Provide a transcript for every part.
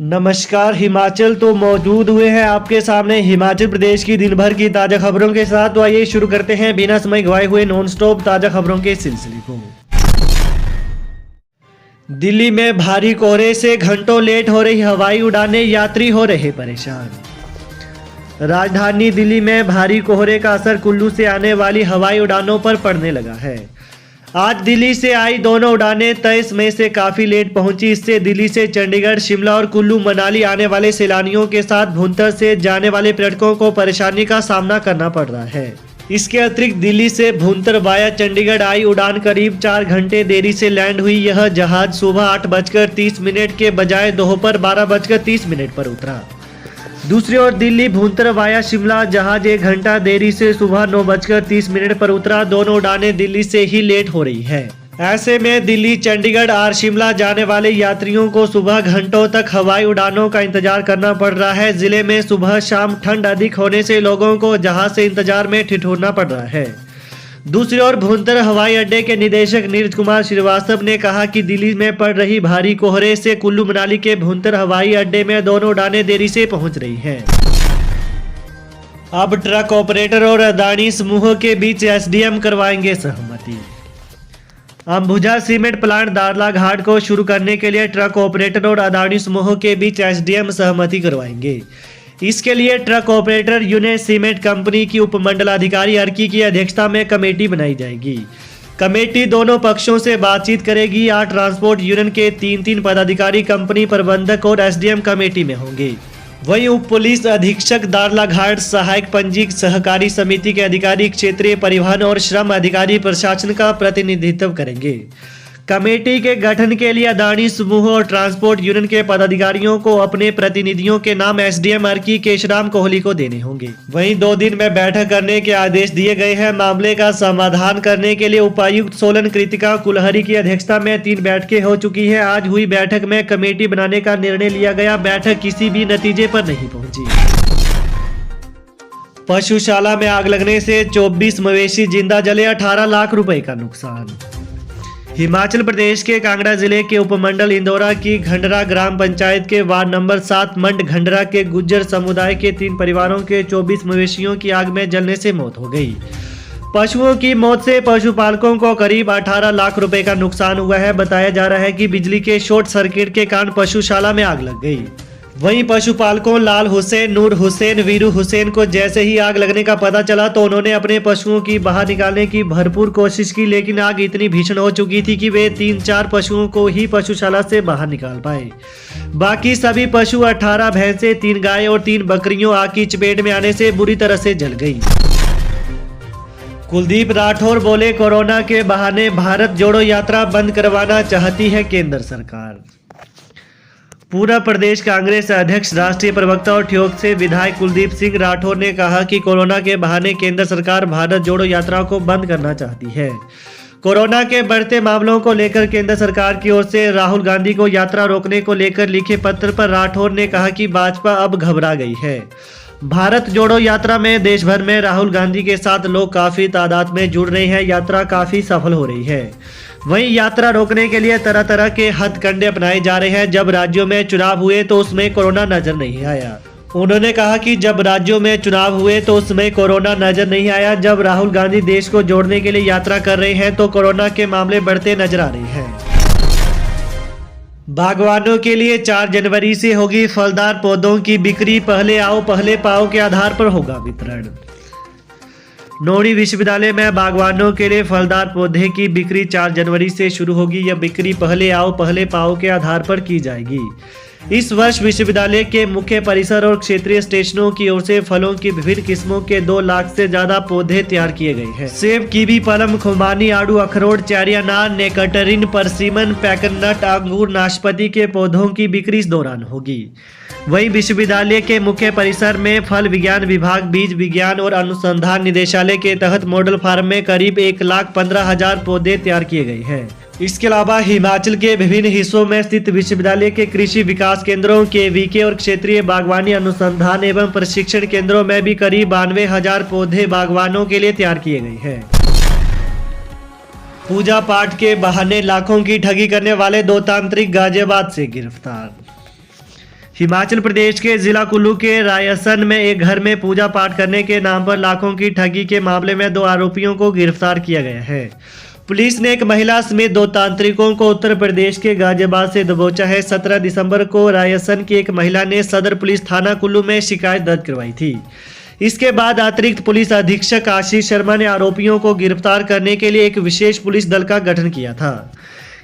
नमस्कार। हिमाचल तो मौजूद हुए हैं आपके सामने हिमाचल प्रदेश की दिन भर की ताज़ा खबरों के साथ। तो आइए शुरू करते हैं बिना समय गवाए हुए नॉन स्टॉप ताज़ा खबरों के सिलसिले को। दिल्ली में भारी कोहरे से घंटों लेट हो रही हवाई उड़ानें, यात्री हो रहे परेशान। राजधानी दिल्ली में भारी कोहरे का असर कुल्लू से आने वाली हवाई उड़ानों पर पड़ने लगा है। आज दिल्ली से आई दोनों उड़ानें 23 मई से काफ़ी लेट पहुंची। इससे दिल्ली से चंडीगढ़, शिमला और कुल्लू मनाली आने वाले सैलानियों के साथ भुंतर से जाने वाले पर्यटकों को परेशानी का सामना करना पड़ रहा है। इसके अतिरिक्त दिल्ली से भुंतर वाया चंडीगढ़ आई उड़ान करीब 4 घंटे देरी से लैंड हुई। यह जहाज सुबह 8:30 के बजाय दोपहर 12:30 पर उतरा। दूसरी ओर दिल्ली भुंतर वाया शिमला जहाज 1 घंटा देरी से सुबह 9:30 पर उतरा। दोनों उड़ानें दिल्ली से ही लेट हो रही है। ऐसे में दिल्ली, चंडीगढ़ और शिमला जाने वाले यात्रियों को सुबह घंटों तक हवाई उड़ानों का इंतजार करना पड़ रहा है। जिले में सुबह शाम ठंड अधिक होने से लोगों को जहाज से इंतजार में ठिठुरना पड़ रहा है। दूसरी ओर भुंतर हवाई अड्डे के निदेशक नीरज कुमार श्रीवास्तव ने कहा कि दिल्ली में पड़ रही भारी कोहरे से कुल्लू मनाली के भुंतर हवाई अड्डे में दोनों उड़ानें देरी से पहुंच रही हैं। अब ट्रक ऑपरेटर और अदानी समूह के बीच एसडीएम करवाएंगे सहमति। अंबुजा सीमेंट प्लांट दारलाघाट को शुरू करने के लिए ट्रक ऑपरेटर और अदानी समूह के बीच एसडीएम सहमति करवाएंगे। इसके लिए truck operator union cement company की उपमंडलाधिकारी अर्की की अध्यक्षता में कमेटी बनाई जाएगी। कमेटी दोनों पक्षों से बातचीत करेगी। 8 ट्रांसपोर्ट यूनियन के 3 पदाधिकारी कंपनी प्रबंधक और एसडीएम कमेटी में होंगे। वहीं उप पुलिस अधीक्षक दारलाघाट, सहायक पंजीक सहकारी समिति के अधिकारी, क्षेत्रीय परिवहन और श्रम अधिकारी प्रशासन का प्रतिनिधित्व करेंगे। कमेटी के गठन के लिए अदानी समूह और ट्रांसपोर्ट यूनियन के पदाधिकारियों को अपने प्रतिनिधियों के नाम एसडीएम अर्की केशराम कोहली को देने होंगे। वहीं 2 दिन में बैठक करने के आदेश दिए गए हैं। मामले का समाधान करने के लिए उपायुक्त सोलन कृतिका कुलहरी की अध्यक्षता में 3 बैठकें हो चुकी है। आज हुई बैठक में कमेटी बनाने का निर्णय लिया गया। बैठक किसी भी नतीजे पर नहीं पहुंची। पशुशाला में आग लगने से 24 मवेशी जिंदा जले, 18 लाख रुपए का नुकसान। हिमाचल प्रदेश के कांगड़ा जिले के उपमंडल इंदौरा की घंडरा ग्राम पंचायत के वार्ड नंबर 7 मंड घंडरा के गुज्जर समुदाय के 3 परिवारों के 24 मवेशियों की आग में जलने से मौत हो गई। पशुओं की मौत से पशुपालकों को करीब 18 लाख रुपए का नुकसान हुआ है। बताया जा रहा है कि बिजली के शॉर्ट सर्किट के कारण पशुशाला में आग लग गई। वहीं पशुपालकों लाल हुसैन, नूर हुसैन, वीरू हुसैन को जैसे ही आग लगने का पता चला तो उन्होंने अपने पशुओं की बाहर निकालने की भरपूर कोशिश की, लेकिन आग इतनी भीषण हो चुकी थी कि वे 3-4 पशुओं को ही पशुशाला से बाहर निकाल पाए। बाकी सभी पशु 18 भैंसें, 3 गाय और 3 बकरियों आग की चपेट में आने से बुरी तरह से जल गई। कुलदीप राठौर बोले, कोरोना के बहाने भारत जोड़ो यात्रा बंद करवाना चाहती है केंद्र सरकार। पूरा प्रदेश कांग्रेस अध्यक्ष, राष्ट्रीय प्रवक्ता और ठियोग से विधायक कुलदीप सिंह राठौर ने कहा कि कोरोना के बहाने केंद्र सरकार भारत जोड़ो यात्रा को बंद करना चाहती है। कोरोना के बढ़ते मामलों को लेकर केंद्र सरकार की ओर से राहुल गांधी को यात्रा रोकने को लेकर लिखे पत्र पर राठौर ने कहा कि भाजपा अब घबरा गई है। भारत जोड़ो यात्रा में देश भर में राहुल गांधी के साथ लोग काफी तादाद में जुड़ रहे हैं। यात्रा काफी सफल हो रही है। वहीं यात्रा रोकने के लिए तरह तरह के हथकंडे अपनाए जा रहे हैं। जब राज्यों में चुनाव हुए तो उसमें कोरोना नजर नहीं आया। उन्होंने कहा कि जब राज्यों में चुनाव हुए तो उसमें कोरोना नजर नहीं आया। जब राहुल गांधी देश को जोड़ने के लिए यात्रा कर रहे हैं तो कोरोना के मामले बढ़ते नजर आ रहे हैं। बागवानों के लिए 4 जनवरी से होगी फलदार पौधों की बिक्री। पहले आओ पहले पाओ के आधार पर होगा वितरण। नोड़ी विश्वविद्यालय में बागवानों के लिए फलदार पौधे की बिक्री 4 जनवरी से शुरू होगी। यह बिक्री पहले आओ पहले पाओ के आधार पर की जाएगी। इस वर्ष विश्वविद्यालय के मुख्य परिसर और क्षेत्रीय स्टेशनों की ओर से फलों की विभिन्न किस्मों के 2 लाख से ज्यादा पौधे तैयार किए गए हैं। सेब, कीवी, पलम, खुमानी, आड़ू, अखरोट, चेरी, अनार, नेकटरीन, परसिमन, पैकनट, अंगूर, नाशपाती के पौधों की बिक्री इस दौरान होगी। वहीं विश्वविद्यालय के मुख्य परिसर में फल विज्ञान विभाग, बीज विज्ञान और अनुसंधान निदेशालय के तहत मॉडल फार्म में करीब 1,15,000 पौधे तैयार किए गए हैं। इसके अलावा हिमाचल के विभिन्न हिस्सों में स्थित विश्वविद्यालय के कृषि विकास केंद्रों, केवीके और क्षेत्रीय बागवानी अनुसंधान एवं प्रशिक्षण केंद्रों में भी करीब 92,000 पौधे बागवानों के लिए तैयार किए गए हैं। पूजा पाठ के बहाने लाखों की ठगी करने वाले 2 तांत्रिक गाजियाबाद से गिरफ्तार। हिमाचल प्रदेश के जिला कुल्लू के रायसन में एक घर में पूजा पाठ करने के नाम पर लाखों की ठगी के मामले में 2 आरोपियों को गिरफ्तार किया गया है। पुलिस ने एक महिला समेत 2 तांत्रिकों को उत्तर प्रदेश के गाजियाबाद से दबोचा है। 17 दिसंबर को रायसन की एक महिला ने सदर पुलिस थाना कुल्लू में शिकायत दर्ज करवाई थी। इसके बाद अतिरिक्त पुलिस अधीक्षक आशीष शर्मा ने आरोपियों को गिरफ्तार करने के लिए एक विशेष पुलिस दल का गठन किया था।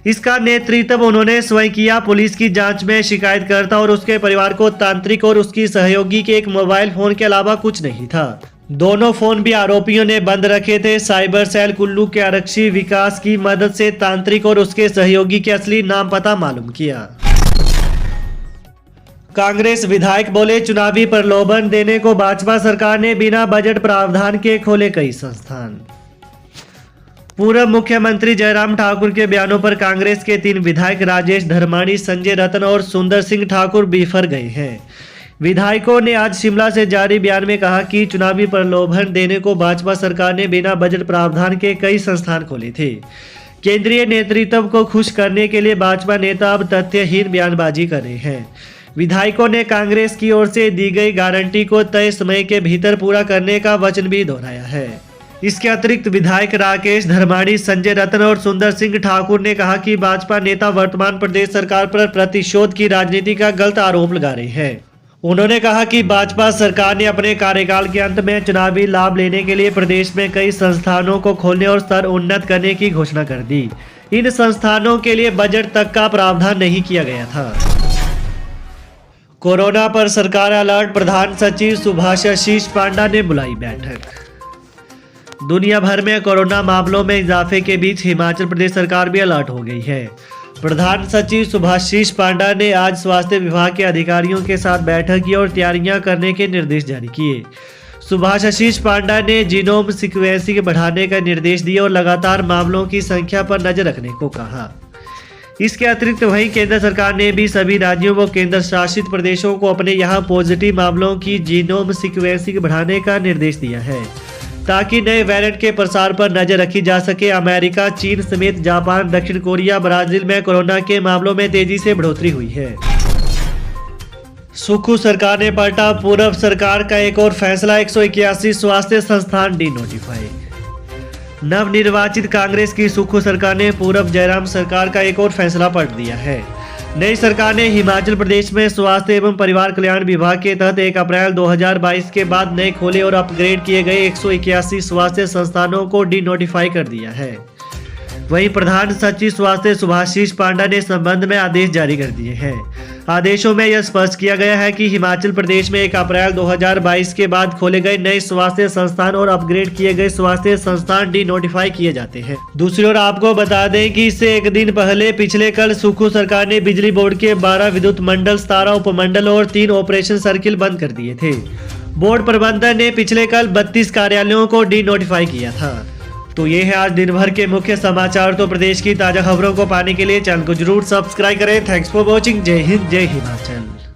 इसका नेतृत्व उन्होंने स्वयं किया। पुलिस की जांच में शिकायतकर्ता और उसके परिवार को तांत्रिक और उसकी सहयोगी के एक मोबाइल फोन के अलावा कुछ नहीं था। दोनों फोन भी आरोपियों ने बंद रखे थे। साइबर सेल कुल्लू के आरक्षी विकास की मदद से तांत्रिक और उसके सहयोगी के असली नाम पता मालूम किया। कांग्रेस विधायक बोले, चुनावी प्रलोभन देने को भाजपा सरकार ने बिना बजट प्रावधान के खोले कई संस्थान। पूर्व मुख्यमंत्री जयराम ठाकुर के बयानों पर कांग्रेस के 3 विधायक राजेश धर्माणी, संजय रतन और सुंदर सिंह ठाकुर बिफर गए हैं। विधायकों ने आज शिमला से जारी बयान में कहा कि चुनावी प्रलोभन देने को भाजपा सरकार ने बिना बजट प्रावधान के कई संस्थान खोले थे। केंद्रीय नेतृत्व को खुश करने के लिए भाजपा नेता अब तथ्यहीन बयानबाजी कर रहे हैं। विधायकों ने कांग्रेस की ओर से दी गई गारंटी को तय समय के भीतर पूरा करने का वचन भी दोहराया है। इसके अतिरिक्त विधायक राकेश धर्माणी, संजय रतन और सुंदर सिंह ठाकुर ने कहा कि भाजपा नेता वर्तमान प्रदेश सरकार पर प्रतिशोध की राजनीति का गलत आरोप लगा रहे हैं। उन्होंने कहा कि भाजपा सरकार ने अपने कार्यकाल के अंत में चुनावी लाभ लेने के लिए प्रदेश में कई संस्थानों को खोलने और स्तर उन्नत करने की घोषणा कर दी। इन संस्थानों के लिए बजट तक का प्रावधान नहीं किया गया था। कोरोना पर सरकार अलर्ट, प्रधान सचिव सुभाषिष पांडा ने बुलाई बैठक। दुनिया भर में कोरोना मामलों में इजाफे के बीच हिमाचल प्रदेश सरकार भी अलर्ट हो गई है। प्रधान सचिव सुभाषिष पांडा ने आज स्वास्थ्य विभाग के अधिकारियों के साथ बैठक की और तैयारियां करने के निर्देश जारी किए। सुभाषिष पांडा ने जीनोम सीक्वेंसिंग बढ़ाने का निर्देश दिए और लगातार मामलों की संख्या पर नजर रखने को कहा। इसके अतिरिक्त वहीं केंद्र सरकार ने भी सभी राज्यों व केंद्र शासित प्रदेशों को अपने यहाँ पॉजिटिव मामलों की जीनोम सीक्वेंसिंग बढ़ाने का निर्देश दिया है, ताकि नए वेरिएंट के प्रसार पर नजर रखी जा सके। अमेरिका, चीन समेत जापान, दक्षिण कोरिया, ब्राजील में कोरोना के मामलों में तेजी से बढ़ोतरी हुई है। सुक्खू सरकार ने पलटा पूर्व सरकार का एक और फैसला, 181 स्वास्थ्य संस्थान डी नोटिफाई। नवनिर्वाचित कांग्रेस की सुक्खू सरकार ने पूर्व जयराम सरकार का एक और फैसला पलट दिया है। नई सरकार ने हिमाचल प्रदेश में स्वास्थ्य एवं परिवार कल्याण विभाग के तहत 1 अप्रैल 2022 के बाद नए खोले और अपग्रेड किए गए 181 स्वास्थ्य संस्थानों को डी नोटिफाई कर दिया है। वहीं प्रधान सचिव स्वास्थ्य सुभाषिष पांडा ने संबंध में आदेश जारी कर दिए हैं। आदेशों में यह स्पष्ट किया गया है कि हिमाचल प्रदेश में 1 अप्रैल 2022 के बाद खोले गए नए स्वास्थ्य संस्थान और अपग्रेड किए गए स्वास्थ्य संस्थान डी नोटिफाई किए जाते हैं। दूसरी ओर आपको बता दें कि इससे एक दिन पहले पिछले कल सुक्खू सरकार ने बिजली बोर्ड के 12 विद्युत मंडल, 17 उपमंडल और 3 ऑपरेशन सर्किल बंद कर दिए थे। बोर्ड प्रबंधन ने पिछले कल 32 कार्यालयों को डी नोटिफाई किया था। तो ये है आज दिन भर के मुख्य समाचार। तो प्रदेश की ताजा खबरों को पाने के लिए चैनल को जरूर सब्सक्राइब करें। Thanks for watching. जय हिंद, जय हिमाचल।